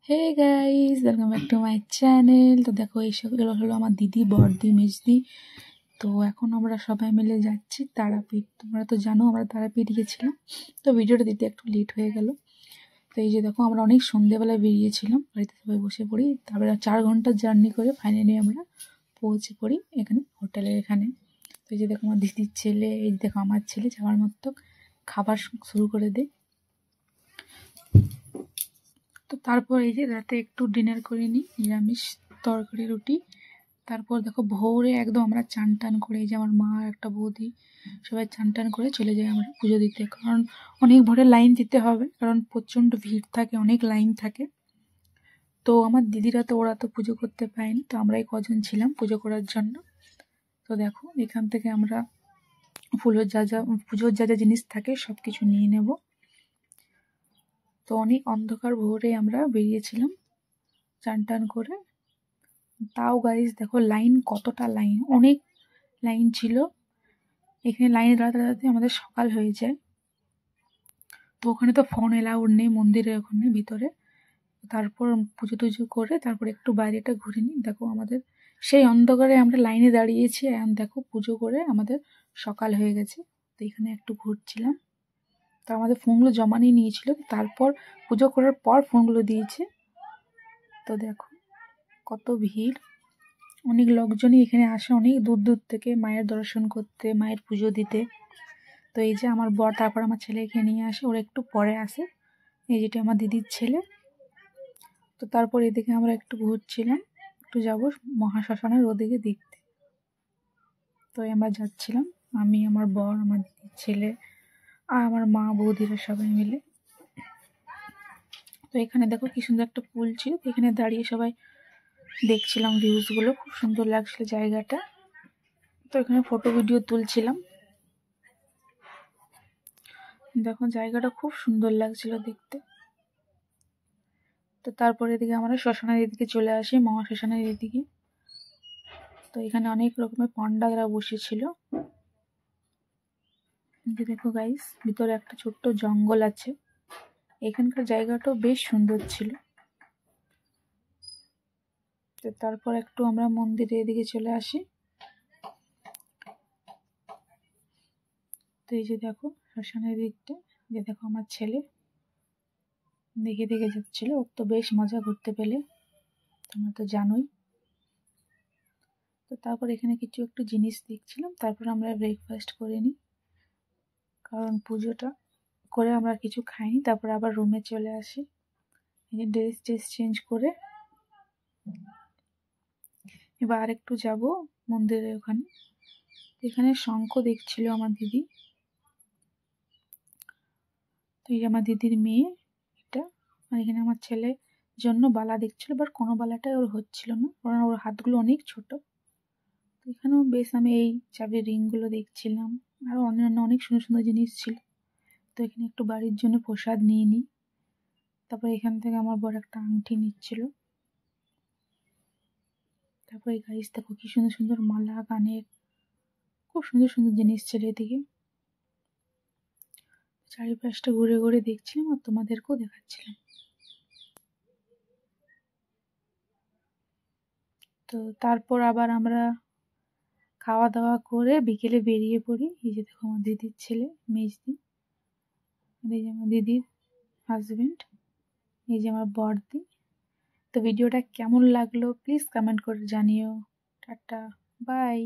Hey guys, welcome back to my channel. তো দেখো, এইসব হলো আমার দিদি, বড়দি, মেজদি। তো এখন আমরা সবাই মিলে যাচ্ছি তারাপীঠ। তোমরা তো জানো আমরা তারাপীঠ গেছিলাম, তো ভিডিওটা দিতে একটু লেট হয়ে গেল। তো এই যে দেখো, আমরা অনেক সন্ধ্যেবেলায় বেরিয়েছিলাম, বাড়িতে সবাই বসে পড়ি। তারপরে 4 ঘন্টার জার্নি করে ফাইনালি আমরা পৌঁছে পড়ি এখানে, হোটেলের এখানে। তো এই যে দেখো, আমার দিদির ছেলে, এই যে দেখো আমার ছেলে যাওয়ার মতো খাবার শুরু করে দেয়। তো তারপর এই যে রাতে একটু ডিনার করে নিই, নিরামিষ তরকারি রুটি। তারপর দেখো ভোরে একদম আমরা চান টান করে, এই যে আমার মা একটা বৌদি সবাই চান টান করে চলে যাই আমরা পুজো দিতে। কারণ অনেক ভোরে লাইন দিতে হবে, কারণ প্রচণ্ড ভিড় থাকে, অনেক লাইন থাকে। তো আমার দিদিরা তো ওরা তো পুজো করতে পারেনি, তো আমরাই কজন ছিলাম পুজো করার জন্য। তো দেখো, এখান থেকে আমরা পুজোর যা যা জিনিস থাকে সব কিছু নিয়ে নেব। তো অনেক অন্ধকার ভোরে আমরা বেরিয়েছিলাম চান টান করে। তাও গাইজ দেখো লাইন, কতটা লাইন, অনেক লাইন ছিল এখানে। লাইনে দাঁড়াতে দাঁড়াতে আমাদের সকাল হয়ে যায়। তো ওখানে তো ফোন এলাউড নেই মন্দিরের ওখানে ভিতরে। তারপর পুজো টুজো করে তারপর একটু বাইরেটা ঘুরে নিই। দেখো আমাদের সেই অন্ধকারে আমরা লাইনে দাঁড়িয়েছি, এখন দেখো পুজো করে আমাদের সকাল হয়ে গেছে। তো এখানে একটু ঘুরছিলাম। তো আমাদের ফোনগুলো জমা নিয়ে নিয়েছিল, তারপর পুজো করার পর ফোনগুলো দিয়েছে। তো দেখো কত ভিড়, অনেক লোকজনই এখানে আসে অনেক দূর দূর থেকে মায়ের দর্শন করতে, মায়ের পুজো দিতে। তো এই যে আমার বর, তারপর আমার ছেলেকে নিয়ে আসে, ওরা একটু পরে আসে। এই যেটা আমার দিদির ছেলে। তো তারপর এদিকে আমরা একটু ঘুরছিলাম, একটু যাব মহাশ্মশানের ওদিকে দেখতে। তো আমরা যাচ্ছিলাম, আমি, আমার বর, আমার দিদির ছেলে আর আমার মা বৌদিরা সবাই মিলে। তো এখানে দেখো কি সুন্দর একটা পুল ছিল, এখানে দাঁড়িয়ে সবাই দেখছিলাম ভিউজগুলো, খুব সুন্দর লাগছিল জায়গাটা। তো এখানে ফটো ভিডিও তুলছিলাম। দেখো জায়গাটা খুব সুন্দর লাগছিল দেখতে। তো তারপরে এদিকে আমরা শ্মশানের এদিকে চলে আসি, মহাশ্মশানের এদিকে। তো এখানে অনেক রকমের পান্ডারা বসেছিল। দেখো গাইস, ভিতরে একটা ছোট্ট জঙ্গল আছে। এখানকার জায়গাটাও বেশ সুন্দর ছিল। তো তারপর একটু আমরা মন্দিরের এদিকে চলে আসি। তো এই যে দেখো শ্মশানের দিকটা, যে দেখো আমার ছেলে দেখে দেখে যাচ্ছিল, ওর তো বেশ মজা করতে পেলে, তোমরা তো জানোই। তো তারপর এখানে কিছু একটু জিনিস দেখছিলাম, তারপর আমরা ব্রেকফাস্ট করে নিই, কারণ পুজোটা করে আমরা কিছু খাইনি। তারপর আবার রুমে চলে আসি, ড্রেস চেঞ্জ করে এবার আরেকটু যাব মন্দিরের ওখানে। এখানে শঙ্খ দেখছিল আমার দিদি। তো এই আমার দিদির মেয়ে এটা, আর এখানে আমার ছেলে জন্য বালা দেখছিল, বাট কোনো বালাটাই ওর হচ্ছিল না, কারণ ওর হাতগুলো অনেক ছোট। তো এখানেও বেশ আমি এই চাবির রিংগুলো দেখছিলাম, আরও অন্যান্য অনেক সুন্দর সুন্দর জিনিস ছিল। তো এখানে একটু বাড়ির জন্য প্রসাদ নিয়ে নিই। তারপর এখান থেকে আমার বড় একটা আংটি নিচ্ছিল। তারপর এই গাইস দেখো কি সুন্দর সুন্দর মালা, কানের, খুব সুন্দর সুন্দর জিনিস ছিল এদিকে। চারিপাশটা ঘুরে ঘুরে দেখছিলাম আর তোমাদেরকেও দেখাচ্ছিলাম। তো তারপর আবার আমরা খাওয়া দাওয়া করে বিকেলে বেরিয়ে পড়ি। এই যে দেখো আমার দিদির ছেলে মেজদি, এই যে আমার দিদির হাজবেন্ড, এই যে আমার বড়দি। তো ভিডিওটা কেমন লাগলো প্লিজ কমেন্ট করে জানিও। Ta-ta, by.